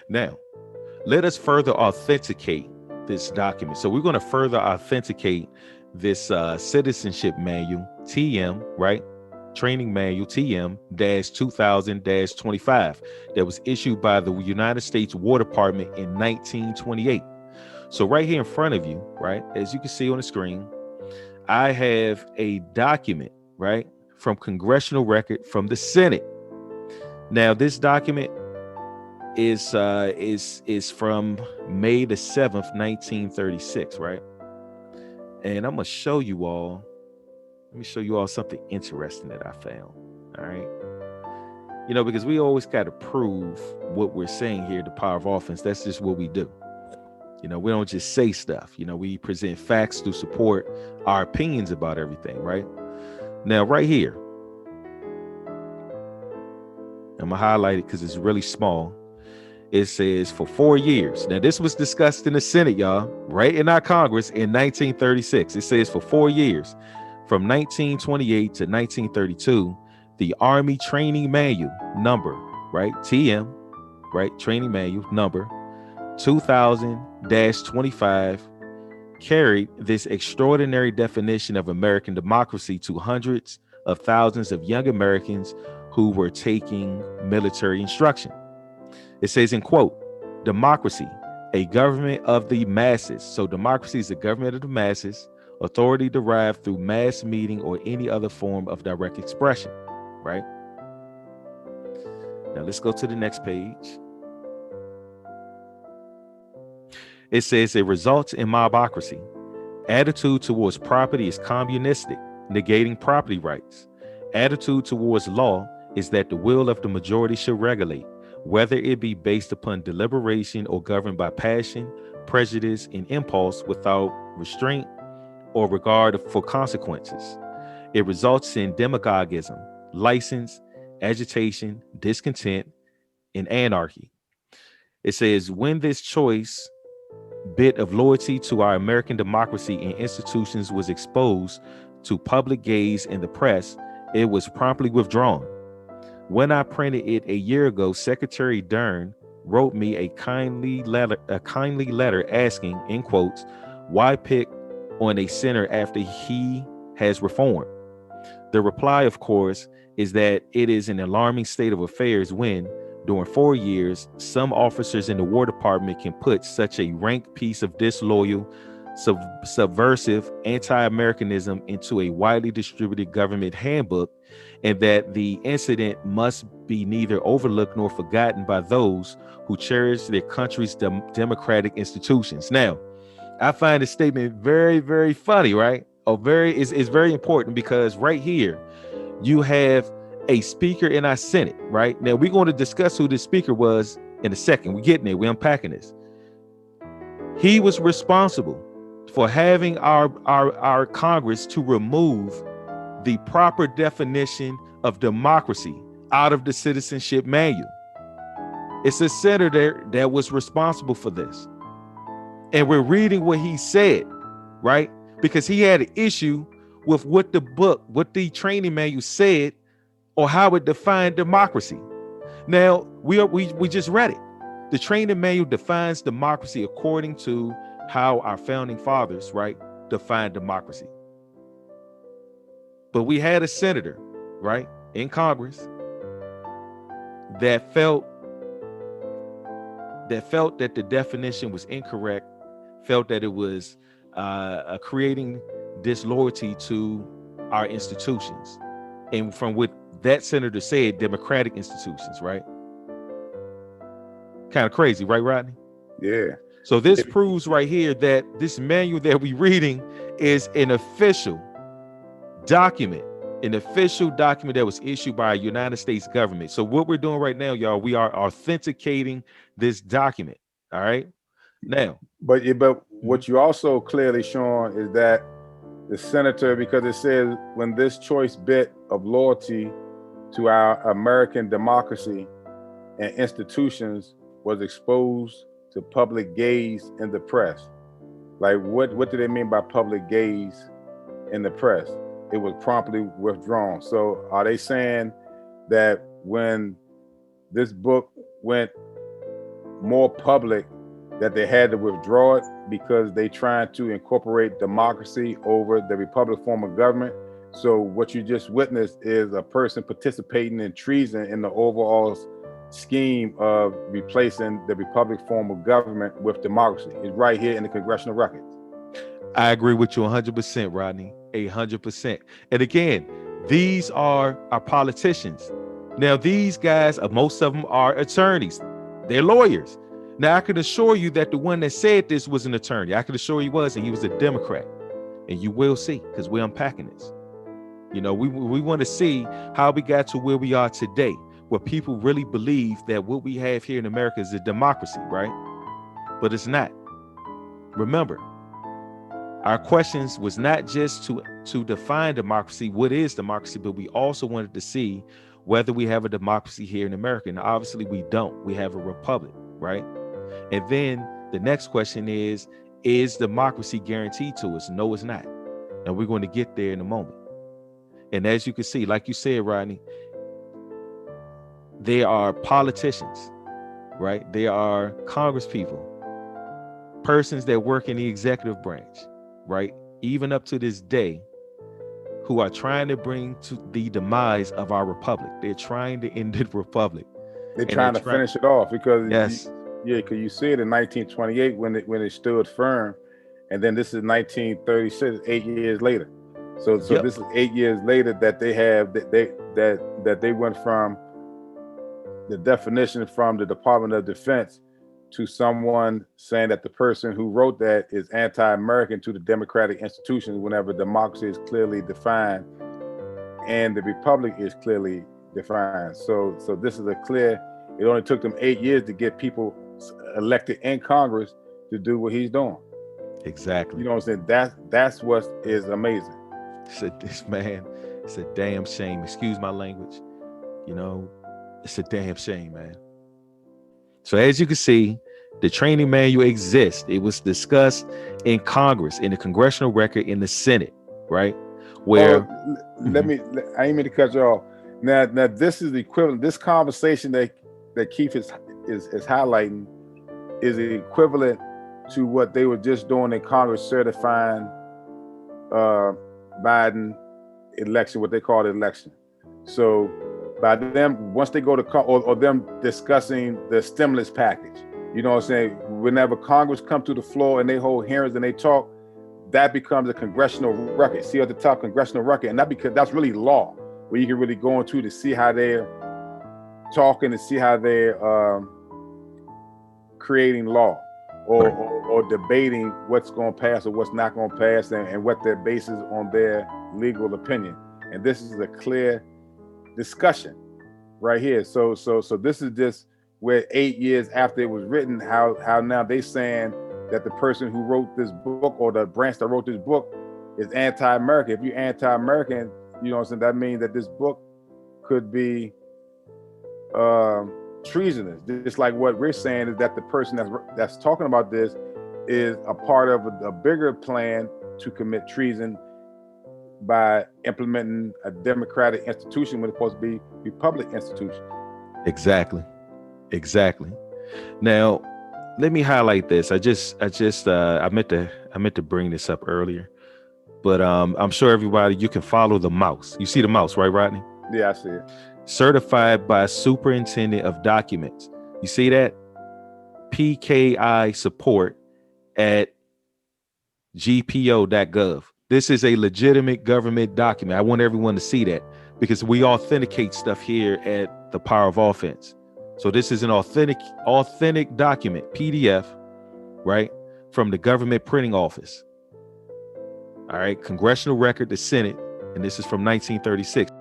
Now, let us further authenticate this document. So we're going to further authenticate this Citizenship Manual TM, right? Training Manual TM-2000-25 that was issued by the United States War Department in 1928. So right here in front of you, right, as you can see on the screen, I have a document, right, from Congressional Record from the Senate. Now, this document is from May the 7th, 1936, right? And I'm gonna show you all. Let me show you all something interesting that I found. All right. Because we always got to prove what we're saying here, the power of offense. That's just what we do. We don't just say stuff. We present facts to support our opinions about everything, right? Now, right here, I'm gonna highlight it because it's really small. It says for 4 years. Now, this was discussed in the Senate, y'all, right in our Congress in 1936. It says for 4 years, from 1928 to 1932, the Army Training Manual number, right, TM, right, Training Manual number 2000-25 carried this extraordinary definition of American democracy to hundreds of thousands of young Americans who were taking military instruction. It says in quote, democracy, a government of the masses. So democracy is a government of the masses, authority derived through mass meeting or any other form of direct expression, right? Now let's go to the next page. It says it results in mobocracy. Attitude towards property is communistic, negating property rights. Attitude towards law is that the will of the majority should regulate, whether it be based upon deliberation or governed by passion, prejudice, and impulse without restraint or regard for consequences. It results in demagogism, license, agitation, discontent, and anarchy. It says, when this choice bit of loyalty to our American democracy and institutions was exposed to public gaze in the press, it was promptly withdrawn. When I printed it a year ago, Secretary Dern wrote me a kindly letter asking, in quotes, why pick on a senator after he has reformed? The reply, of course, is that it is an alarming state of affairs when, during 4 years, some officers in the War Department can put such a rank piece of disloyal, subversive anti-Americanism into a widely distributed government handbook, and that the incident must be neither overlooked nor forgotten by those who cherish their country's democratic institutions. Now, I find this statement very, very funny, right? It's very important because right here you have a speaker in our Senate, right? Now we're going to discuss who this speaker was in a second. We're getting there. We're unpacking this. He was responsible for having our Congress to remove the proper definition of democracy out of the Citizenship Manual. It's a senator that was responsible for this. And we're reading what he said, right? Because he had an issue with what the training manual said, or how it defined democracy. Now, we just read it. The training manual defines democracy according to how our founding fathers, right, defined democracy. But we had a senator, right, in Congress that felt that the definition was incorrect, felt that it was creating disloyalty to our institutions. And from what that senator said, democratic institutions, right? Kind of crazy, right, Rodney? Yeah. So this proves right here that this manual that we're reading is an official document that was issued by a United States government. So what we're doing right now, y'all, we are authenticating this document. All right. Now, but what you also clearly showing is that the senator, because it says when this choice bit of loyalty to our American democracy and institutions was exposed to public gaze in the press. Like what do they mean by public gaze in the press? It was promptly withdrawn. So are they saying that when this book went more public that they had to withdraw it because they trying to incorporate democracy over the republic form of government. So what you just witnessed is a person participating in treason in the overall scheme of replacing the republic form of government with democracy. It's right here in the Congressional Record. I agree with you 100%, Rodney, 100%. And again, these are our politicians. Now, these guys, most of them are attorneys. They're lawyers. Now, I can assure you that the one that said this was an attorney. I can assure he was, and he was a Democrat. And you will see, because we're unpacking this. You know, we want to see how we got to where we are today, where people really believe that what we have here in America is a democracy, right? But it's not. Remember, our questions was not just to define democracy, what is democracy, but we also wanted to see whether we have a democracy here in America. And obviously we don't. We have a republic, right? And then the next question is democracy guaranteed to us? No, it's not. And we're going to get there in a moment. And as you can see, like you said, Rodney, there are politicians, right? There are congresspeople, persons that work in the executive branch, right? Even up to this day, who are trying to bring to the demise of our republic. They're trying to end the republic. They're trying to finish it off because yes, because you see it in 1928 when it stood firm, and then this is 1936, 8 years later. So this is 8 years later that they have that they went from the definition from the Department of Defense to someone saying that the person who wrote that is anti-American to the democratic institutions whenever democracy is clearly defined and the republic is clearly defined. So this is a clear, it only took them 8 years to get people elected in Congress to do what he's doing. Exactly. You know what I'm saying? That's what is amazing. It's a damn shame. Excuse my language. You know, it's a damn shame, man. So as you can see, the training manual exists. It was discussed in Congress, in the Congressional Record, in the Senate, right? Where I ain't mean to cut you off. Now this is the equivalent. This conversation that Keith is highlighting is the equivalent to what they were just doing in Congress, certifying Biden election, what they call the election. So by them, once they go to or them discussing the stimulus package, you know what I'm saying? Whenever Congress come to the floor and they hold hearings and they talk, that becomes a congressional record. See at the top, congressional record, and that's really law, where you can really go into to see how they're talking and see how they're creating law or debating what's going to pass or what's not going to pass and what their basis on their legal opinion. And this is a clear discussion right here. So this is just where 8 years after it was written, how now they saying that the person who wrote this book or the branch that wrote this book is anti-American. If you're anti-American, you know what I'm saying, that means that this book could be treasonous. Just like what we're saying is that the person that's talking about this is a part of a bigger plan to commit treason by implementing a democratic institution when it's supposed to be a public institution. Exactly. Now, let me highlight this. I meant to bring this up earlier, but I'm sure everybody, you can follow the mouse. You see the mouse, right, Rodney? Yeah, I see it. Certified by Superintendent of Documents. You see that? PKI support at gpo.gov. This is a legitimate government document. I want everyone to see that because we authenticate stuff here at the Power of Offense. So this is an authentic document, PDF, right? From the government printing office. All right, Congressional Record, the Senate, and this is from 1936.